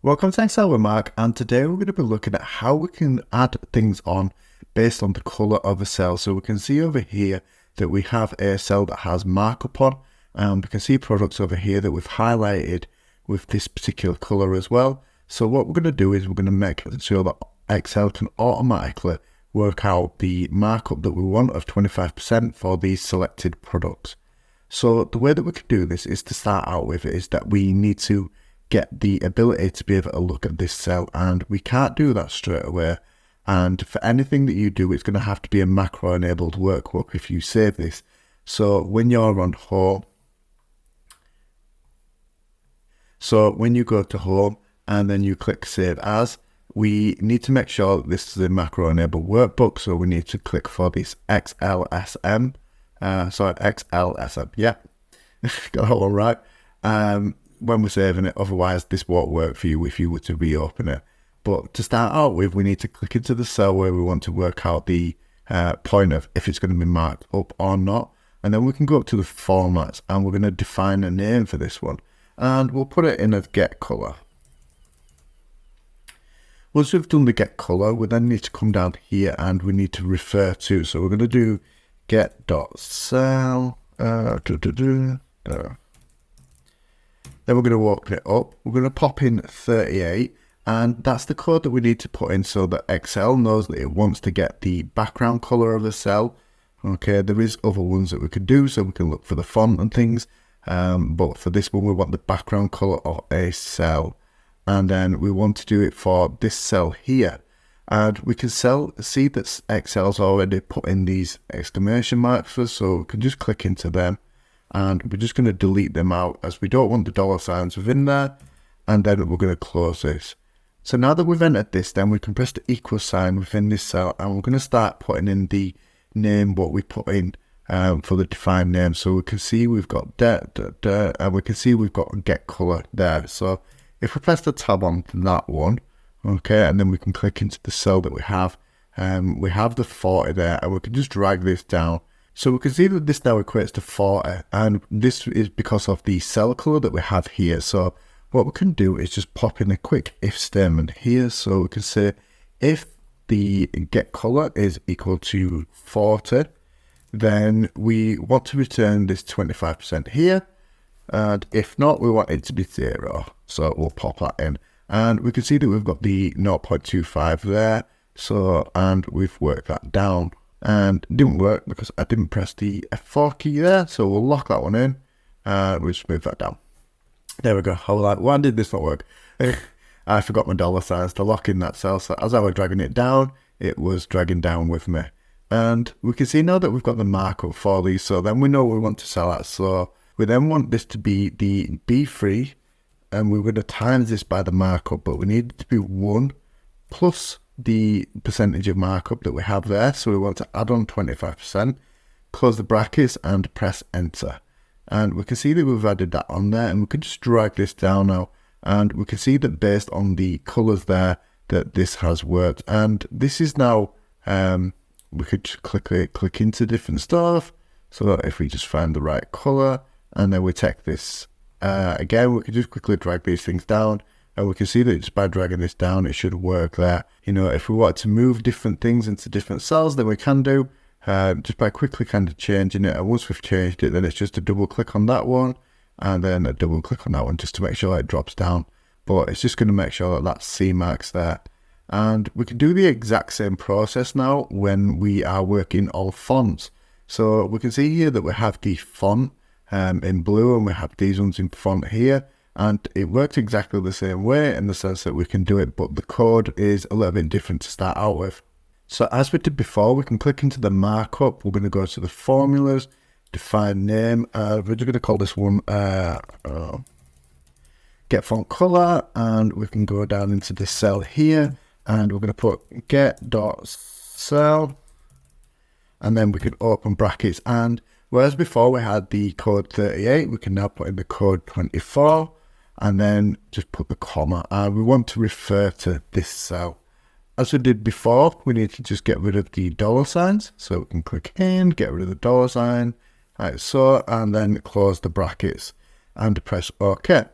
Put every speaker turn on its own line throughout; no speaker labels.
Welcome to Excel with Mark, and today we're going to be looking at how we can add things on based on the color of a cell. So we can see over here that we have a cell that has markup on, and we can see products over here that we've highlighted with this particular color as well. So what we're going to do is we're going to make sure that Excel can automatically work out the markup that we want of 25% for these selected products. So the way that we can do this is to start out with is that we need to get the ability to be able to look at this cell, and we can't do that straight away. And for anything that you do, it's going to have to be a macro enabled workbook if you save this. So when you're on home, so when you go to home and then you click save as, we need to make sure that this is a macro enabled workbook. So we need to click for this XLSM, XLSM, yeah, got that one right. When we're saving it, otherwise this won't work for you if you were to reopen it. But to start out with, we need to click into the cell where we want to work out the point of if it's going to be marked up or not. And then we can go up to the formats and we're going to define a name for this one. And we'll put it in as get color. Once we've done the get color, we then need to come down here and we need to refer to. So we're going to do get.cell. Then we're going to open it up. We're going to pop in 38, and that's the code that we need to put in so that Excel knows that it wants to get the background color of the cell. Okay, there is other ones that we could do, so we can look for the font and things. But for this one, we want the background color of a cell. And then we want to do it for this cell here. And we can see that Excel's already put in these exclamation marks for us, so we can just click into them. And we're just going to delete them out as we don't want the dollar signs within there, and then we're going to close this. So now that we've entered this, then we can press the equal sign within this cell, and we're going to start putting in the name what we put in for the defined name. So we can see we've got and we can see we've got get color there. So if we press the tab on that one, okay, and then we can click into the cell that we have the 40 there, and we can just drag this down. So we can see that this now equates to 40, and this is because of the cell color that we have here. So what we can do is just pop in a quick if statement here. So we can say if the get color is equal to 40, then we want to return this 25% here. And if not, we want it to be 0. So we'll pop that in. And we can see that we've got the 0.25 there. So, and we've worked that down. And it didn't work because I didn't press the F4 key there, so we'll lock that one in and we'll just move that down. There we go. I was like, why did this not work? I forgot my dollar signs to lock in that cell, so as I was dragging it down, it was dragging down with me. And we can see now that we've got the markup for these, so then we know what we want to sell at. So we then want this to be the B3, and we're going to times this by the markup, but we need it to be 1 plus the percentage of markup that we have there. So we want to add on 25%, close the brackets and press enter. And we can see that we've added that on there, and we can just drag this down now. And we can see that based on the colors there, that this has worked. And this is now, we could just click into different stuff. So that if we just find the right color, and then we take this, again, we can just quickly drag these things down. And we can see that just by dragging this down, it should work there. You know, if we want to move different things into different cells, then we can do just by quickly kind of changing it. And once we've changed it, then it's just a double click on that one and then a double click on that one just to make sure it drops down. But it's just going to make sure that that's C marks there. And we can do the exact same process now when we are working all fonts. So we can see here that we have the font in blue and we have these ones in font here. And it works exactly the same way in the sense that we can do it, but the code is a little bit different to start out with. So as we did before, we can click into the markup. We're going to go to the formulas, define name. We're just going to call this one get font color, and we can go down into this cell here, and we're going to put get.cell, and then we can open brackets. And whereas before we had the code 38, we can now put in the code 24. And then just put the comma, and we want to refer to this cell. As we did before, we need to just get rid of the dollar signs. So we can click in, get rid of the dollar sign, like so, and then close the brackets and press OK.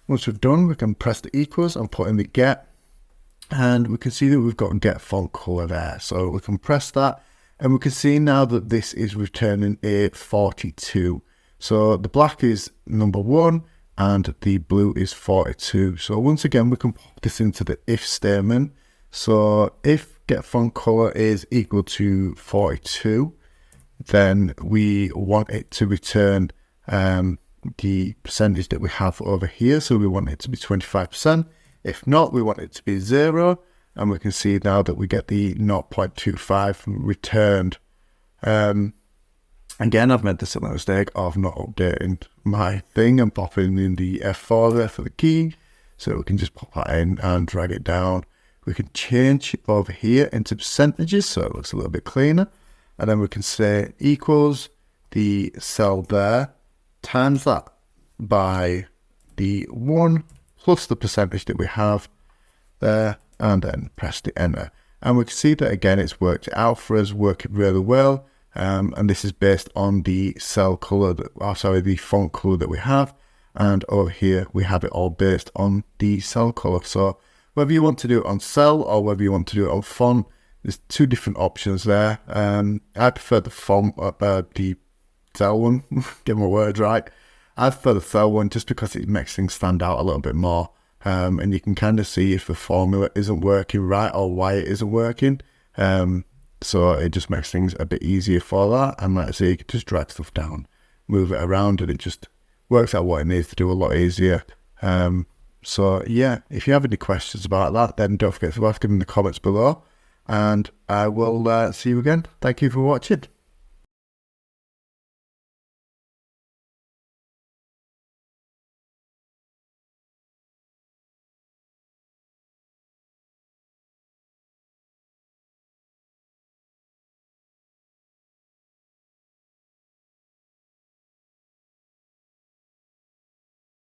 Once we've done, we can press the equals and put in the get, and we can see that we've got get font color there. So we can press that, and we can see now that this is returning a 42. So the black is number 1 and the blue is 42. So once again, we can pop this into the if statement. So if get font color is equal to 42, then we want it to return the percentage that we have over here. So we want it to be 25%. If not, we want it to be 0. And we can see now that we get the 0.25 returned. Again, I've made the similar mistake of not updating my thing and popping in the F4 there for the key. So we can just pop that in and drag it down. We can change it over here into percentages so it looks a little bit cleaner. And then we can say equals the cell there times that by the 1 plus the percentage that we have there, and then press the enter. And we can see that again it's worked out for us, working really well. And this is based on the cell color, the font color that we have. And over here we have it all based on the cell color. So whether you want to do it on cell or whether you want to do it on font, there's 2 different options there. I prefer the font, the cell one, get my words right. I prefer the cell one just because it makes things stand out a little bit more. And you can kind of see if the formula isn't working right or why it isn't working. So it just makes things a bit easier for that. And like I say, you can just drag stuff down, move it around, and it just works out what it needs to do a lot easier. So yeah, if you have any questions about that, then don't forget to ask them in the comments below. And I will see you again. Thank you for watching.